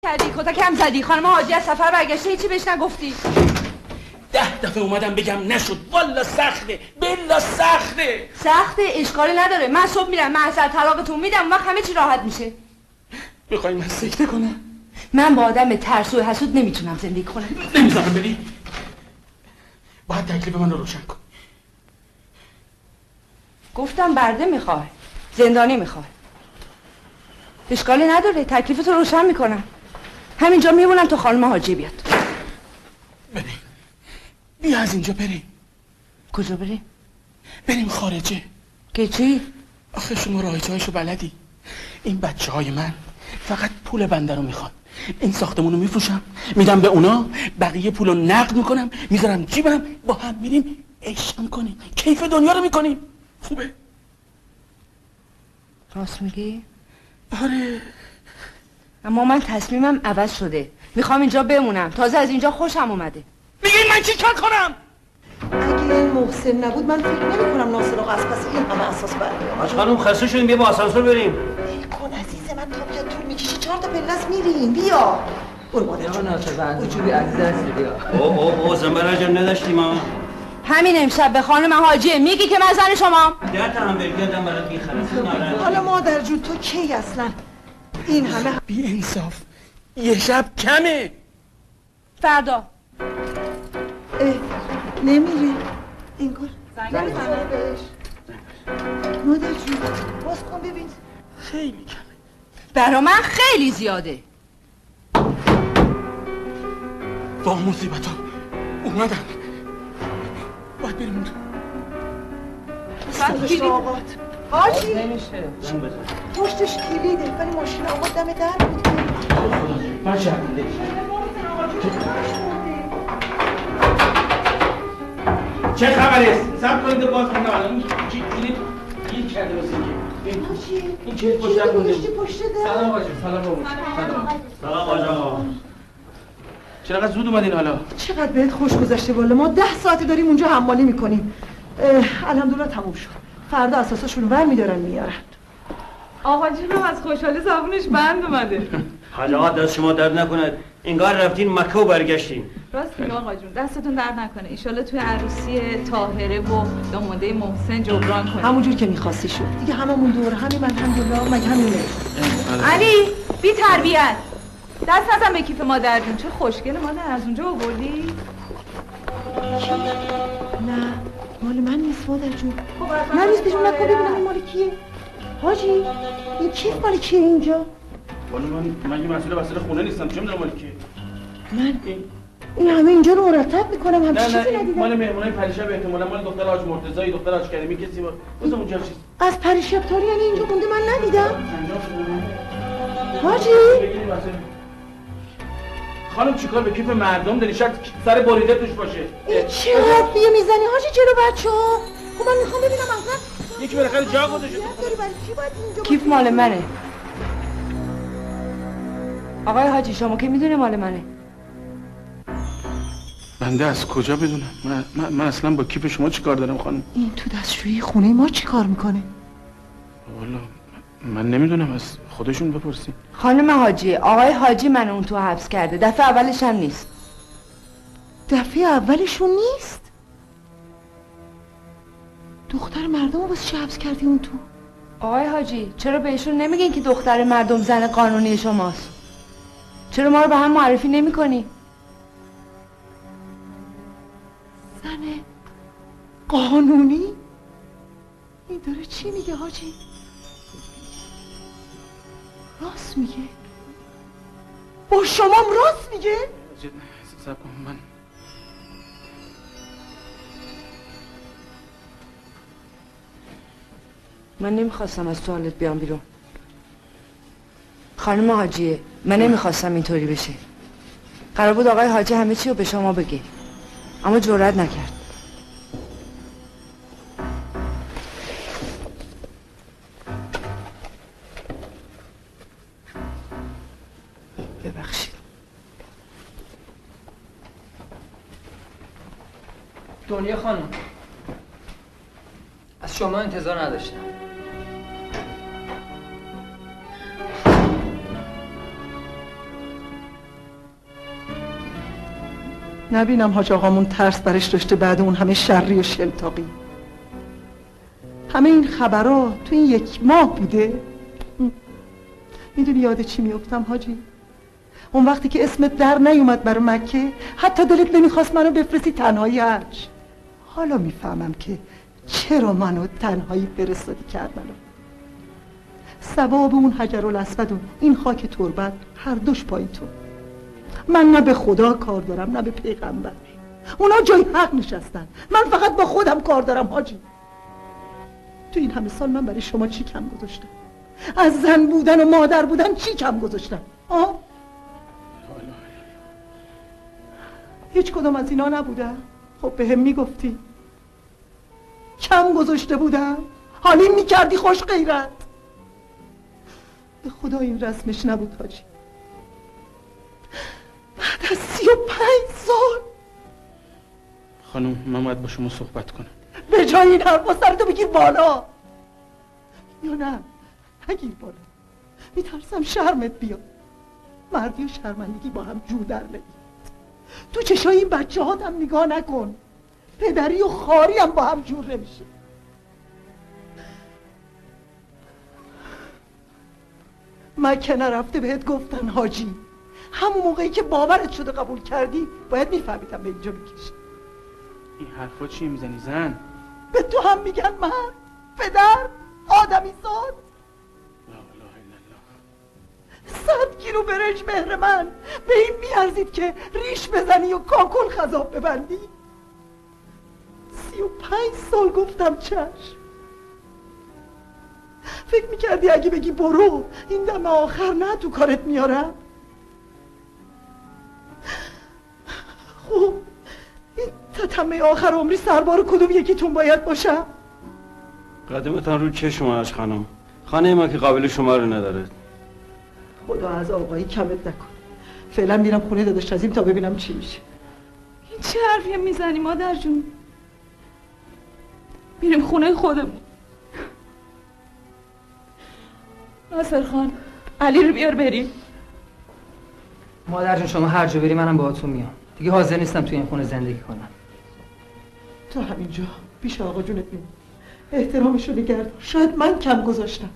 کردی کتک هم زدی. خانم حاجی از سفر برگشته هیچی بهش نگفتی؟ 10 دفعه اومدم بگم نشد. والا سخته، بلا سخته. سخته؟ اشکالی نداره. من صبح میرم محضر طلاقتون میدم، وقت همه چی راحت میشه. میخوای من سکته کنم؟ من با آدم ترسو حسود نمیتونم زندگی کنم. نمیذارم بری. باید تکلیف من رو روشن کن. گفتم برده میخوای، زندانی میخوای. اشکالی نداره، تکلیفتو روشن میکنم. همینجا میمونم تا خانم حاجی بیاد. بریم. بیا از اینجا بریم. کجا بریم؟ بریم خارجه. که چی؟ آخه شما رایجایشو بلدی. این بچه های من فقط پول بنده رو میخوان. این ساختمونو میفروشم میدم به اونا، بقیه پولو نقد میکنم میذارم جیبم، با هم میریم عشق کنیم، کیف دنیا رو میکنیم. خوبه؟ راست میگی؟ آره. اما من تصمیمم عوض شده. میخوام اینجا بمونم. تازه از اینجا خوشم اومده. میگی من چی کار کنم؟ اگه این محسن نبود من فکر نمی‌کنم ناصر آقا از پس این همه اساس برمیاد. حاج خانم خسته شدیم، بیا با آسانسور بریم. کن عزیز من، تا بیاد طول میکشی 4 تا پلس میریم. بیا برو مادر جون. ناصر بنزوری عزیز هستی بیا. اوه زنبرا جان نداشتیم ها. همین امشب به خانم حاجیه میگی که من زن شما. 10 تا همبرگر دم برات میخرم. حالا مادر جون تو کی اصلا؟ این همه بی انصاف. یه شب کمه. فردا نمیری انگار زنگ بزنه بهش. مادر جون باز کن ببین. خیلی کمه. برا من خیلی زیاده. با مصیبت ها اومدن. باید بریم اونجا. پشتش آقات حاجی نمیشه. پشتش کلیده ولی ماشین آقا دم در بود. من شب چه خبره؟ سب کنید و باز کنید. الان کلید گیر کرده واسه این چه پشت در مونده. سلام آقا جون. سلام بابا. سلام آقا. چقدر زود اومدین حالا؟ چقدر بهت خوش گذشته والا. ما 10 ساعته داریم اونجا حمالی میکنیم. الحمدلله تموم شد. فردا اساساشون ور میدارن میارن. آقا جونم از خوشحالی زبونش بند اومده. حاج آقا دست شما درد نکند. انگار رفتین مکه و برگشتین. راست میگی آقا جون، دستتون درد نکنه. ان توی عروسی طاهره و داماده محسن جبران کنید. همونجور که می‌خواستی شد. دیگه هممون دور همین الحمدلله مگه همینه. علی بی تربیت. دست نزن به کیف مادر جون. چه خوشگله مادر، از اونجا آوردی؟ نه مال من نیست مادر جون. من نیست بیرون نکن ببینم این مال کیه. حاجی این کیف مال کیه اینجا؟ والا من یه مسئله واسه خونه نیستم. چه می‌دونم مال کیه؟ من این همه اینجا رو مرتب میکنم هم چیزی ندیدم. مال مهمونای پریشب احتمالاً مال دختر حاج مرتضی، دختر حاج کریمی کسی بود. واسه اونجا چیز. از پریشب تاری یعنی اینجا مونده من ندیدم. حاجی خانم چیکار به کیف مردم داری؟ شاید سر بریده توش باشه. این چه حرفیه میزنی حاجی جلو بچه‌ها؟ خب من میخوام ببینم اصلا یکی بالاخره جا گذاشته. برای چی باید اینجا کیف مال منه. آقای حاجی شما که میدونه مال منه. بنده از کجا بدونم؟ من اصلا با کیف شما چی کار دارم خانم؟ این تو دستشویی خونه ما چی کار میکنه؟ والا من نمیدونم، از خودشون بپرسین. خانم حاجی، آقای حاجی من اون تو حبس کرده. دفعه اولش هم نیست. دفعه اولشون نیست؟ دختر مردم رو واسه چی حبس کردی اون تو؟ آقای حاجی چرا بهشون نمیگین که دختر مردم زن قانونی شماست؟ چرا ما رو به هم معرفی نمی‌کنی؟ زن قانونی؟ این داره چی میگه حاجی؟ راست میگه؟ با شمام راست میگه؟ صبر کن من نمیخواستم از توالت بیام بیرون. خانم حاجیه من نمیخواستم اینطوری بشه. قرار بود آقای حاجی همه چی رو به شما بگه اما جرئت نکرد. ببخشید. دنیا خانم از شما انتظار نداشتم. نبینم حاج آقامون ترس برش داشته بعد اون همه شری و شلتاقی. همه این خبرها تو این 1 ماه بوده. میدونی یاد چی میافتم حاجی؟ اون وقتی که اسمت در نیومد برای مکه، حتی دلت نمیخواست منو بفرستی تنهایی حج. حالا میفهمم که چرا منو تنهایی فرستادی کردنو. ثواب اون حجرالاسود و این خاک تربت هر دوش پای تو. من نه به خدا کار دارم نه به پیغمبر. اونا جای حق نشستن، من فقط با خودم کار دارم حاجی. تو این همه سال من برای شما چی کم گذاشتم؟ از زن بودن و مادر بودن چی کم گذاشتم؟ هیچ کدوم از اینا نبودم؟ خب به هم میگفتی کم گذاشته بودم؟ حالی میکردی خوش غیرت. به خدا این رسمش نبود حاجی. بعد از 35 سال. خانم من باید با شما صحبت کنم. به جای این حرفا سرتو بگیر بالا. یا نه نگیر بالا، میترسم شرمت بیاد. مردی و شرمندگی با هم جور در نمیاد. تو چشای این بچه هاتم نگاه نکن، پدری و خاری هم با هم جور نمیشه. مکه نرفته بهت گفتن حاجی، همون موقعی که باورت شده قبول کردی باید میفهمیدم به اینجا میکشی. این حرفا چیه میزنی زن؟ به تو هم میگن من پدر آدمی زاد. لا اله الا الله. 100 کیلو برنج مهر من به این میارزید که ریش بزنی و کاکل خضاب ببندی؟ 35 سال گفتم چشم. فکر میکردی اگه بگی برو این دم آخر نه تو کارت میارم؟ خب این تتمه آخر عمری سربار کدوم یکیتون باید باشم؟ قدمتان رو چشم حاج خانم. خانه ما که قابل شما رو نداره. خدا از آقایی کمت نکن. فعلا میرم خونه داداش عظیم تا ببینم چی میشه. این چه حرفی میزنی مادر جون؟ میریم خونه خودمون. ناصر خان علی رو بیار بریم. مادر جون شما هر جا بری منم باهاتون میام. دیگه حاضر نیستم تو این خونه زندگی کنم. تو همینجا پیش آقا جونت میمون. احترامشو نگردار. شاید من کم گذاشتم.